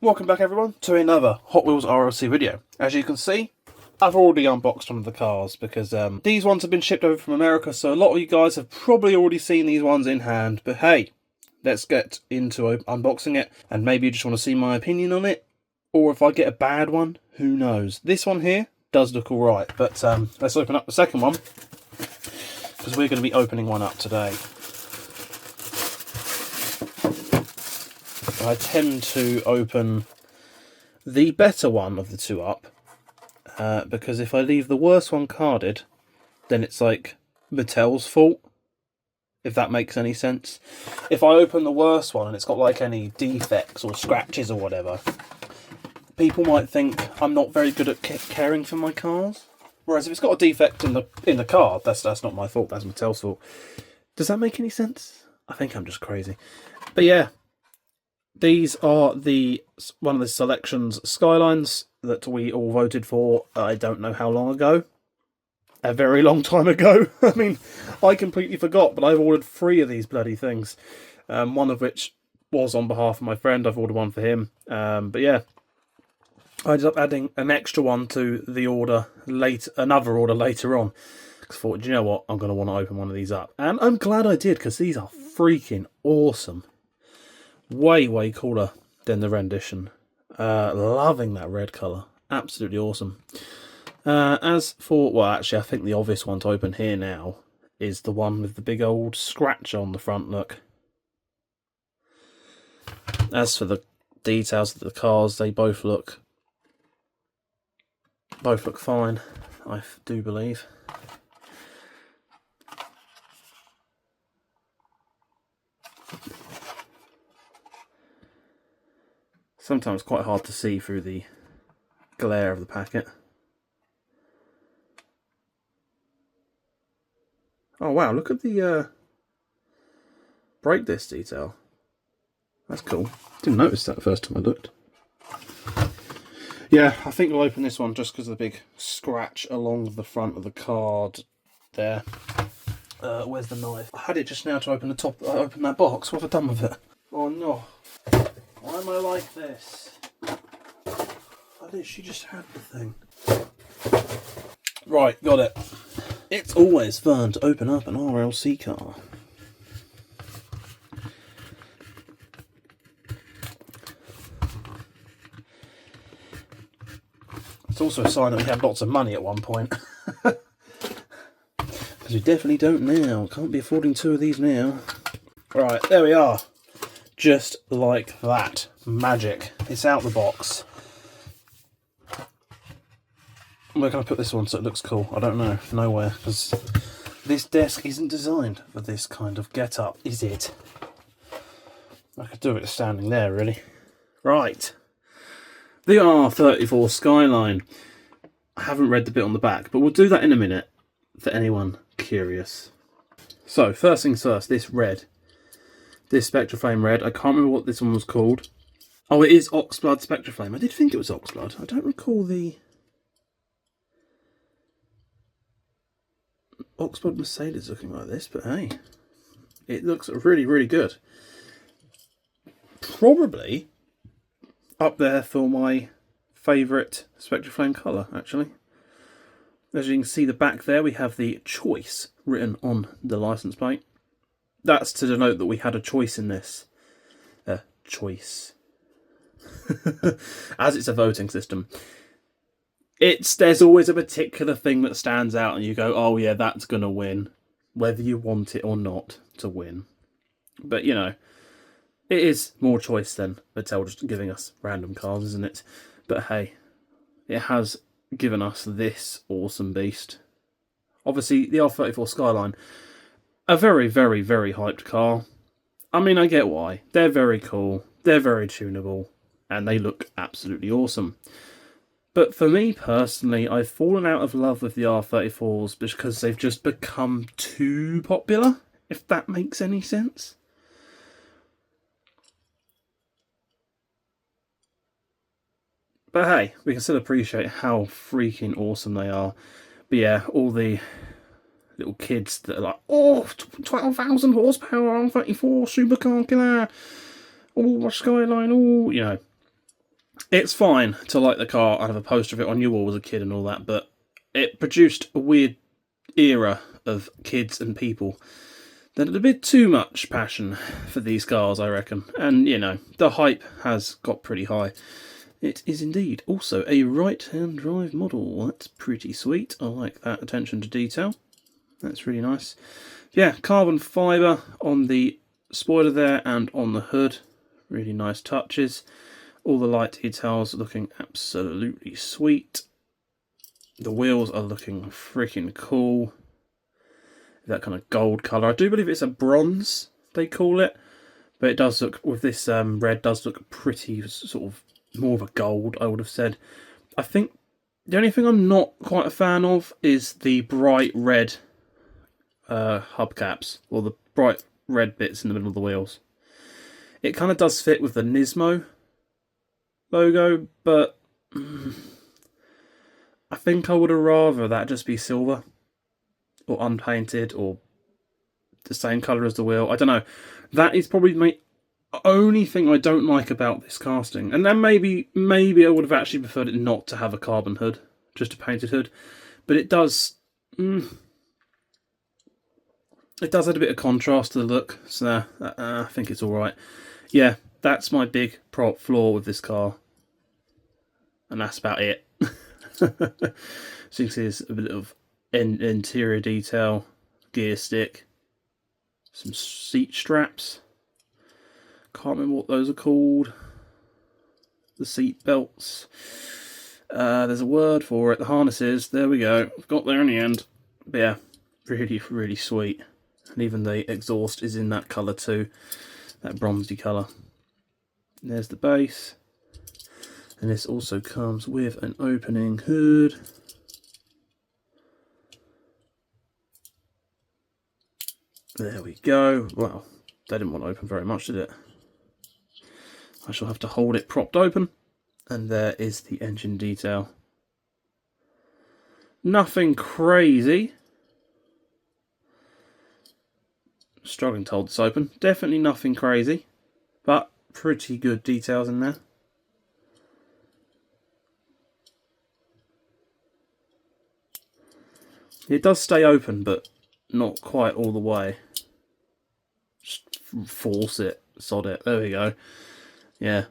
Welcome back everyone to another Hot Wheels RLC video. As you can see, I've already unboxed one of the cars because these ones have been shipped over from America, so a lot of you guys have probably already seen these ones in hand. But hey, let's get into unboxing it, and maybe you just want to see my opinion on it, or if I get a bad one, who knows. This one here does look alright, but let's open up the second one, because we're going to be opening one up today. I tend to open the better one of the two up, because if I leave the worst one carded, then it's like Mattel's fault, if that makes any sense. If I open the worst one and it's got like any defects or scratches or whatever, people might think I'm not very good at caring for my cars. Whereas if it's got a defect in the car, that's not my fault, that's Mattel's fault. Does that make any sense? I think I'm just crazy. But yeah. These are one of the Selections Skylines that we all voted for, I don't know how long ago. A very long time ago. I mean, I completely forgot, but I've ordered 3 of these bloody things. One of which was on behalf of my friend. I've ordered one for him. But yeah, I ended up adding an extra one to the order, another order later on. Because I thought, do you know what? I'm going to want to open one of these up. And I'm glad I did, because these are freaking awesome. Way cooler than the rendition. Loving that red colour. Absolutely awesome. As for, well, actually, I think the obvious one to open here now is the one with the big old scratch on the front, look. As for the details of the cars, they both look fine, I do believe. Sometimes quite hard to see through the glare of the packet. Oh wow, look at the brake disc detail. That's cool. Didn't notice that the first time I looked. Yeah, I think we'll open this one just because of the big scratch along the front of the card there. Where's the knife? I had it just now to open open that box. What have I done with it? Oh no. Why am I like this? I literally just had the thing. Right, got it. It's always fun to open up an RLC car. It's also a sign that we had lots of money at one point. Because we definitely don't now. Can't be affording 2 of these now. Right, there we are. Just like that. Magic. It's out the box. Where can I put this one so it looks cool? I don't know. Nowhere. Because this desk isn't designed for this kind of get-up, is it? I could do it standing there, really. Right. The R34 Skyline. I haven't read the bit on the back, but we'll do that in a minute for anyone curious. So, first things first, this red. This Spectraflame red. I can't remember what this one was called. Oh, it is Oxblood Spectraflame. I did think it was Oxblood. I don't recall the Oxblood Mercedes looking like this, but hey, it looks really good. Probably up there for my favourite Spectraflame colour, actually. As you can see, the back there, we have the choice written on the licence plate. That's to denote that we had a choice in this. Choice. As it's a voting system. There's always a particular thing that stands out and you go, oh yeah, that's going to win. Whether you want it or not to win. But, you know, it is more choice than Mattel just giving us random cars, isn't it? But hey, it has given us this awesome beast. Obviously, the R34 Skyline, a very hyped car. I mean, I get why. They're very cool, they're very tunable, and they look absolutely awesome. But for me personally, I've fallen out of love with the R34s because they've just become too popular, if that makes any sense. But hey, we can still appreciate how freaking awesome they are. But yeah, all the little kids that are like, oh, 12,000 horsepower R34 supercar killer. Oh, Skyline, oh, you know. It's fine to like the car and have a poster of it on your wall as a kid and all that, but it produced a weird era of kids and people that had a bit too much passion for these cars, I reckon. And, you know, the hype has got pretty high. It is indeed also a right-hand drive model. That's pretty sweet. I like that attention to detail. That's really nice. Yeah, carbon fibre on the spoiler there and on the hood. Really nice touches. All the light details looking absolutely sweet. The wheels are looking freaking cool. That kind of gold colour. I do believe it's a bronze, they call it. But it does look, with this red, does look pretty sort of more of a gold, I would have said. I think the only thing I'm not quite a fan of is the bright red hubcaps, or the bright red bits in the middle of the wheels. It kind of does fit with the Nismo logo, but I think I would have rather that just be silver or unpainted or the same colour as the wheel. I don't know. That is probably my only thing I don't like about this casting. And then maybe I would have actually preferred it not to have a carbon hood, just a painted hood. But it does it does add a bit of contrast to the look, so I think it's alright. Yeah, that's my big flaw with this car. And that's about it. So you can see there's a bit of interior detail, gear stick, some seat straps. Can't remember what those are called. The seat belts. There's a word for it. The harnesses. There we go. I've got there in the end. But yeah, really, really sweet. And even the exhaust is in that colour too. That bronzy colour. And there's the base. And this also comes with an opening hood. There we go. Well, that didn't want to open very much, did it? I shall have to hold it propped open. And there is the engine detail. Nothing crazy. Struggling to hold this open. Definitely nothing crazy. But pretty good details in there. It does stay open, but not quite all the way. Just force it, sod it. There we go. Yeah.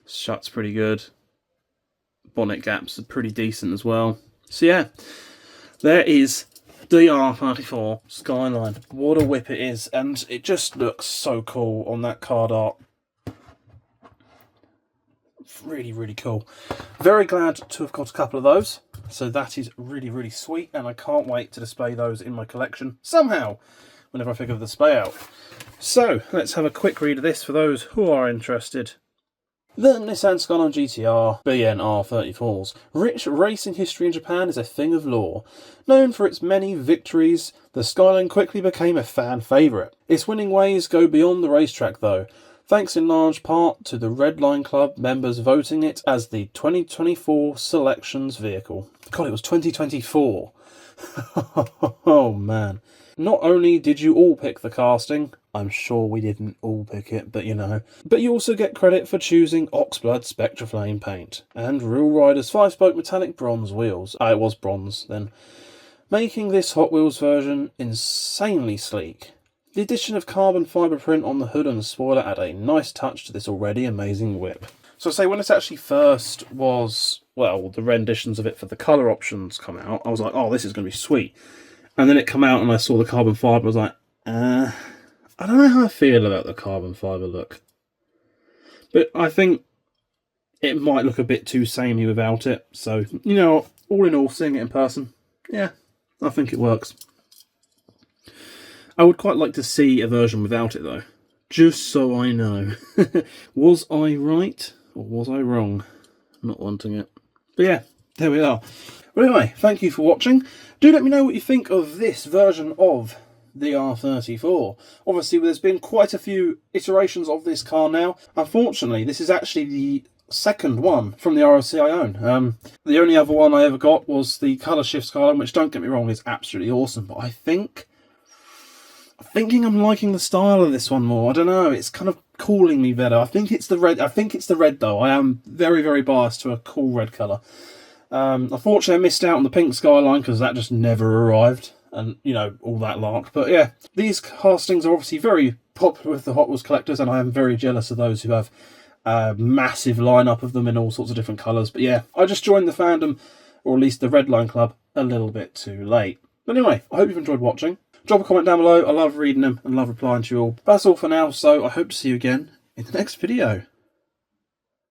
Shuts pretty good. Bonnet gaps are pretty decent as well. So yeah, there is the R34 Skyline. What a whip it is, and it just looks so cool on that card art. Really, really cool. Very glad to have got a couple of those. So that is really, really sweet, and I can't wait to display those in my collection somehow, whenever I figure the display out. So, let's have a quick read of this for those who are interested. The Nissan Skyline GT-R BNR34's rich racing history in Japan is a thing of lore. Known for its many victories, the Skyline quickly became a fan favourite. Its winning ways go beyond the racetrack though, thanks in large part to the Red Line Club members voting it as the 2024 sELECTIONs vehicle. God, it was 2024. Oh man. Not only did you all pick the casting, I'm sure we didn't all pick it, but you know, but you also get credit for choosing Oxblood Spectraflame paint and Real Rider's 5-spoke metallic bronze wheels. It was bronze then. Making this Hot Wheels version insanely sleek. The addition of carbon fibre print on the hood and spoiler add a nice touch to this already amazing whip. So I say when it actually first was, well, the renditions of it for the colour options come out, I was like, oh, this is going to be sweet. And then it come out and I saw the carbon fibre, I was like, I don't know how I feel about the carbon fibre look. But I think it might look a bit too samey without it. So, you know, all in all, seeing it in person, yeah, I think it works. I would quite like to see a version without it though, just so I know. Was I right or was I wrong? Not wanting it. But yeah, there we are. Well anyway, thank you for watching. Do let me know what you think of this version of the R34. Obviously there's been quite a few iterations of this car now. Unfortunately, this is actually the second one from the RLC I own. The only other one I ever got was the Colour Shift Skyline, which, don't get me wrong, is absolutely awesome, but I think thinking I'm liking the style of this one more. I don't know. It's kind of calling me better. I think it's the red. I think it's the red though. I am very, very biased to a cool red colour. Unfortunately, I missed out on the pink Skyline because that just never arrived, and you know, all that lark. But yeah, these castings are obviously very popular with the Hot Wheels collectors, and I am very jealous of those who have a massive lineup of them in all sorts of different colours. But yeah, I just joined the fandom, or at least the Red Line Club, a little bit too late. But anyway, I hope you've enjoyed watching. Drop a comment down below. I love reading them and love replying to you all. That's all for now, so I hope to see you again in the next video.